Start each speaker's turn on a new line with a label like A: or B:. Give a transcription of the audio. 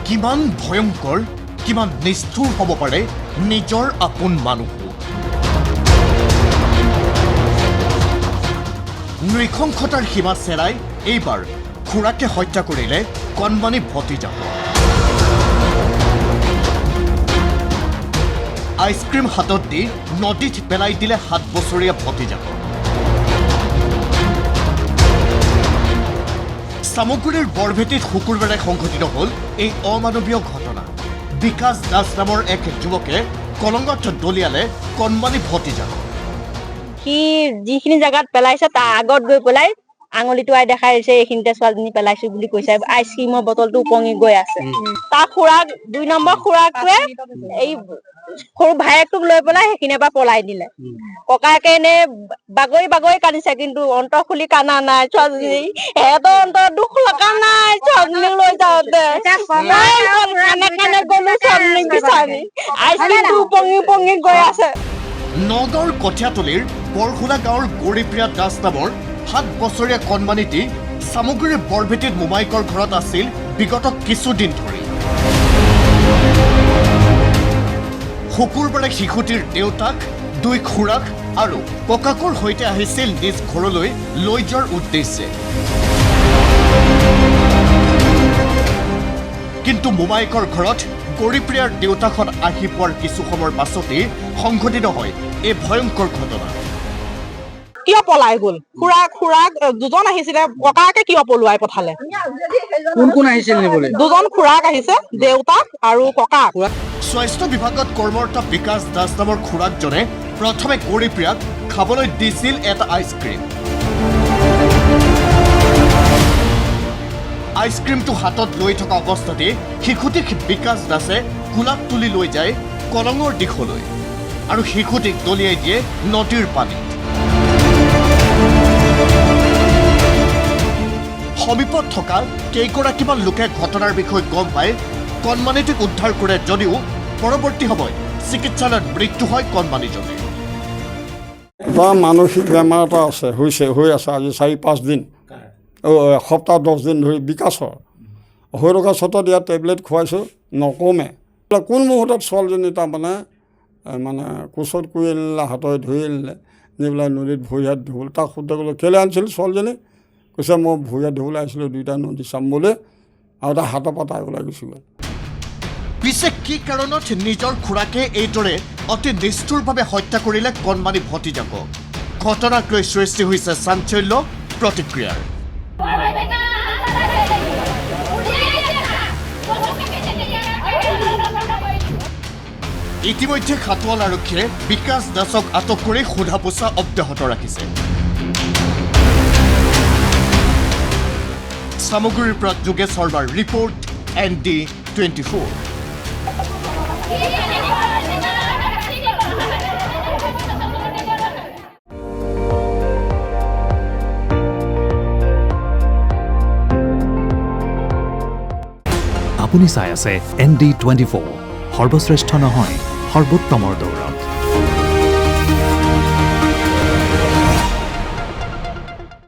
A: কিমান ভয়ংকৰ কিমান নিষ্ঠুৰ হ'ব পাৰে নিজৰ আপোন মানুহ নৃশংসতাৰ সীমা চেৰাই এইবাৰ খুৰাকে হত্যা কৰিলে কণমানি ভতিজাক আইচক্ৰীম হাতত দি নদীত পেলাই দিলে 7 বছৰীয়া ভতিজাক সামগ্ৰীৰ বৰভেটিত শুকুৰবাৰে সংঘটিত হ'ল এই অমানৱীয় ঘটনা বিকাশ দাস নামৰ এক যুৱকে কলংগত দলিয়ালে কণমানি ভতিজাক
B: কি যিখিনি জায়গাত পেলাইছে তাৰ আগত গৈ পেলাই আঙুলিটো আই দেখাই দিছে এইখিনিতে ছোৱালীজনী পেলাইছো বুলি কৈছে আইচক্ৰীমৰ বটলটো উপঙি গৈ আছে তাৰ খুৰাক 2 নম্বৰ খুৰাকটোৱে এই সৰু ভাইয়েকটোক লৈ পেলাই সেইখিনিৰ পৰা পলাই দিলে ককাকে এনে বাগৰি কান্দিছে কিন্তু অন্তৰ খুলি কান্দা নাই ছোৱালীজনী এহঁতৰ অন্তৰ দুখ লগা নাই ছোৱালীজনী লৈ যাওঁতে কানে গলো ছোৱালীজনী বিচাৰি আইচক্ৰীমটো উপঙি গৈ আছে
A: নগাঁৱৰ কঠীয়াতলীৰ বৰখোলা গাঁৱৰ গৌৰীপ্ৰিয়া দাস নামৰ 7 বছৰীয়া কণমানিটি সামগ্ৰীৰ বৰভেটিত মোমাইকৰ ঘৰত আছিল বিগত কিছুদিন ধৰি শুকুৰবাৰে শিশুটিৰ দেউতাক 2 খুৰাক আৰু ককাকৰ সৈতে আহিছিল নিজ ঘৰলৈ লৈ যোৱাৰ উদ্দেশ্যে কিন্তু মোমাইকৰ ঘৰত গৌৰীপ্ৰিয়াৰ দেউতাকখন আহি পোৱাৰ কিছু সময়ৰ পাছতেই সংঘটিত হয় এই ভয়ংকৰ ঘটনা
C: কিয় পলাই গ'ল খুৰাক দুজন আহিছিলে ককাকে কিয় পলুৱাই পঠালে
D: কোন আহিছিল নিবলৈ
C: দুজন খুৰাক আহিছে দেউতাক আৰু ককাক
A: স্বাস্থ্য বিভাগত কৰ্মৰত বিকাশ দাস নামৰ খুৰাকজনে প্ৰথমে গৌৰীপ্ৰিয়াক খাবলৈ দিছিল এটা আইচক্ৰীমটো হাতত লৈ থকা অৱস্থাতে শিশুটিক বিকাশ দাসে কোলাত তুলি লৈ যায় কলঙৰ দিশলৈ আৰু শিশুটিক দলিয়াই দিয়ে নদীৰ পানীত সমীপত থকা কেইগৰাকীমান লোকে ঘটনাৰ বিষয়ে গম পাই কণমানিটিক উদ্ধাৰ কৰে যদিও পৰৱৰ্তী সময়ত চিকিৎসালয়ত মৃত্যু হয় কণমানিজনী
E: মানসিক বেমাৰ এটা আছে হৈ আছে আজি 4-5 দিন এসপ্তাহ 10 দিন ধৰি বিকাশৰ হৈ থকা চতত ইয়াত টেবলেট খুৱাইছোঁ নকমে কোন মুহূৰ্তত ছোৱালীজনী তাৰমানে মানে কোচত কৰি আনিলে হাতৰে ধৰি আনিলে নি পেলাই নদীত ভৰি হাত ধুবলৈ তাক সোধা গ'লে কেলৈ আনিছিল ছোৱালীজনী কৈছে মই ভৰি হাত ধুবলৈ আহিছিলোঁ 2টা নদী চাম বুলি আৰু তাৰ হাতৰ পাতা ওলাই গুচি গ'ল
A: পিছে কি কাৰণত নিজৰ খুৰাকে এইদৰে অতি নিষ্ঠুৰভাৱে হত্যা কৰিলে কণমানি ভতিজাকক ঘটনাক লৈ সৃষ্টি হৈছে চাঞ্চল্য প্ৰতিক্ৰিয়াৰ ইতিমধ্যে খাটোৱাল আৰক্ষীয়ে বিকাশ দাসক আটক কৰি সোধা পোছা অব্যাহত ৰাখিছে সামগ্ৰীৰ পৰা যোগেশ শৰ্মাৰ ৰিপৰ্ট ND24
F: আপুনি চাই আছে ND24 সৰ্বশ্ৰেষ্ঠ নহয় সৰ্বোত্তমৰ দৌৰ